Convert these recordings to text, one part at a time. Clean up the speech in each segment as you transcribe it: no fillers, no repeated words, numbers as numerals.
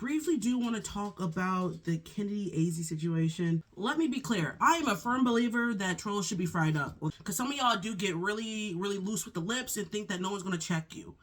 briefly do want to talk about the Kennedy AZ situation. Let me be clear. I am a firm believer that trolls should be fried up. Because some of y'all do get really loose with the lips and think that no one's going to check you.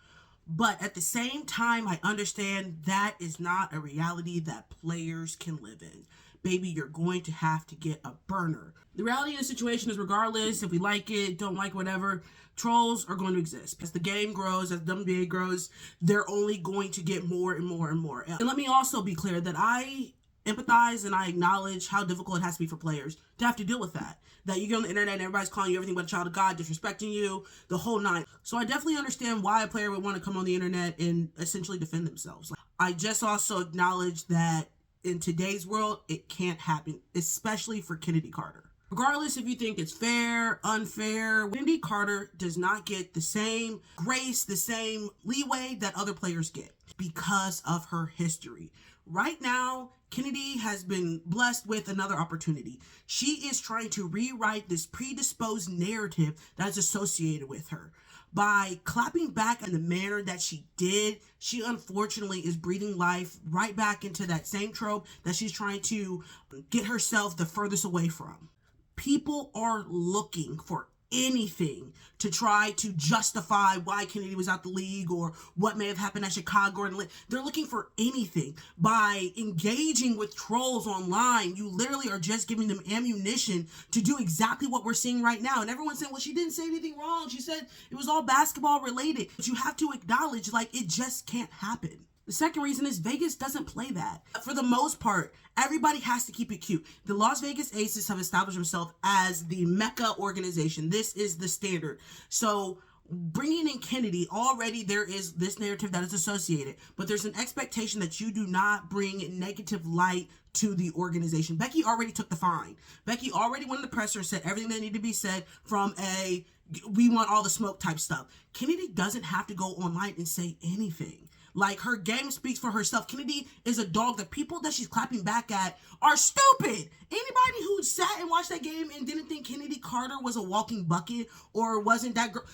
But at the same time, I understand that is not a reality that players can live in. Baby, you're going to have to get a burner. The reality of the situation is, regardless if we like it, don't like whatever, trolls are going to exist. As the game grows, as WNBA grows, they're only going to get more and more and more. And let me also be clear that I empathize and I acknowledge how difficult it has to be for players to have to deal with that. That you get on the internet and everybody's calling you everything but a child of God, disrespecting you, the whole nine. So I definitely understand why a player would want to come on the internet and essentially defend themselves. I just also acknowledge that in today's world, it can't happen, especially for Chennedy Carter. Regardless if you think it's fair, unfair, Chennedy Carter does not get the same grace, the same leeway that other players get because of her history. Right now, Chennedy has been blessed with another opportunity. She is trying to rewrite this predisposed narrative that is associated with her. By clapping back in the manner that she did, she unfortunately is breathing life right back into that same trope that she's trying to get herself the furthest away from. People are looking for anything to try to justify why Chennedy was out the league or what may have happened at Chicago. They're looking for anything. By engaging with trolls online, you literally are just giving them ammunition to do exactly what we're seeing right now. And everyone's saying, well, she didn't say anything wrong. She said it was all basketball related. But you have to acknowledge, like, it just can't happen. The second reason is Vegas doesn't play that. For the most part, everybody has to keep it cute. The Las Vegas Aces have established themselves as the Mecca organization. This is the standard. So bringing in Chennedy, already there is this narrative that is associated, but there's an expectation that you do not bring negative light to the organization. Becky already took the fine. Becky already went in the presser and said everything that needed to be said from a we want all the smoke type stuff. Kennedy doesn't have to go online and say anything. Like, her game speaks for herself. Chennedy is a dog. The people that she's clapping back at are stupid. Anybody who sat and watched that game and didn't think Chennedy Carter was a walking bucket or wasn't that girl,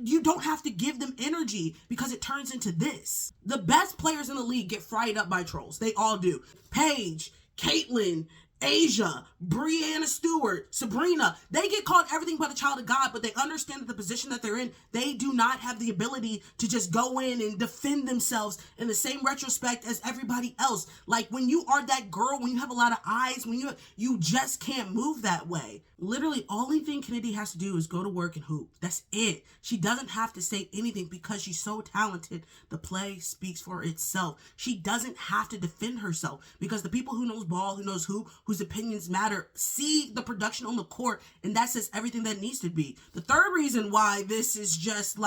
you don't have to give them energy because it turns into this. The best players in the league get fried up by trolls. They all do. Paige, Caitlyn, Asia, Brianna Stewart, Sabrina, they get called everything but a child of God, but they understand that the position that they're in, they do not have the ability to just go in and defend themselves in the same retrospect as everybody else. Like, when you are that girl, when you have a lot of eyes, when you just can't move that way. Literally, only thing Chennedy has to do is go to work and hoop. That's it. She doesn't have to say anything because she's so talented. The play speaks for itself. She doesn't have to defend herself because the people who knows ball, who knows hoop, whose opinions matter, see the production on the court, and that says everything that needs to be. The third reason why this is just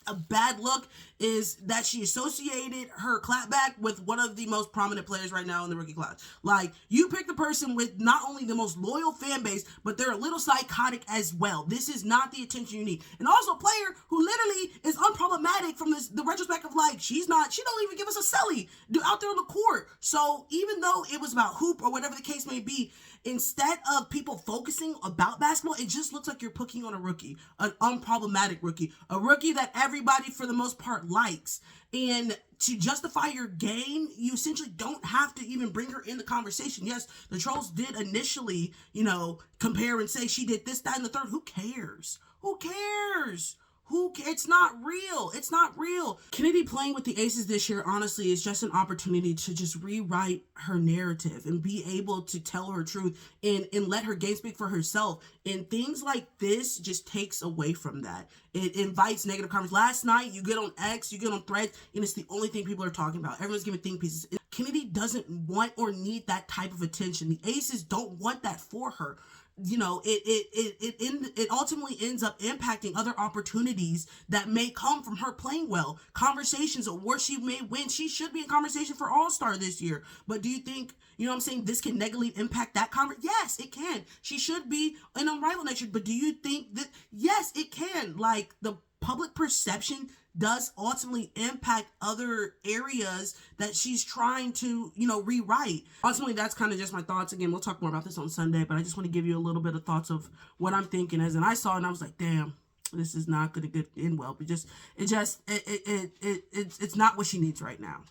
a bad look is that she associated her clapback with one of the most prominent players right now in the rookie class. Like, you pick the person with not only the most loyal fan base, but they're a little psychotic as well. This is not the attention you need. And also a player who literally is unproblematic from the retrospect of, like, she don't even give us a celly out there on the court. So even though it was about hoop or whatever the case may be, instead of people focusing about basketball, it just looks like you're picking on a rookie, an unproblematic rookie, a rookie that everybody for the most part likes. And to justify your game, you essentially don't have to even bring her in the conversation. Yes, the trolls did initially, compare and say she did this, that, and the third. Who cares? Who cares? It's not real. It's not real. Chennedy playing with the Aces this year, honestly, is just an opportunity to just rewrite her narrative and be able to tell her truth and let her game speak for herself. And things like this just takes away from that. It invites negative comments. Last night, you get on X, you get on Threads, and it's the only thing people are talking about. Everyone's giving think pieces. Chennedy doesn't want or need that type of attention. The Aces don't want that for her. It ultimately ends up impacting other opportunities that may come from her playing well. Conversations of where she may win. She should be in conversation for All-Star this year. But do you think, this can negatively impact that conversation? Yes, it can. She should be an unrivaled next year. But do you think that, yes, it can. Like, the public perception does ultimately impact other areas that she's trying to, rewrite. Ultimately, that's kind of just my thoughts. Again, we'll talk more about this on Sunday, but I just want to give you a little bit of thoughts of what I'm thinking as, and I saw it and I was like, damn, this is not going to end well. But it's not what she needs right now.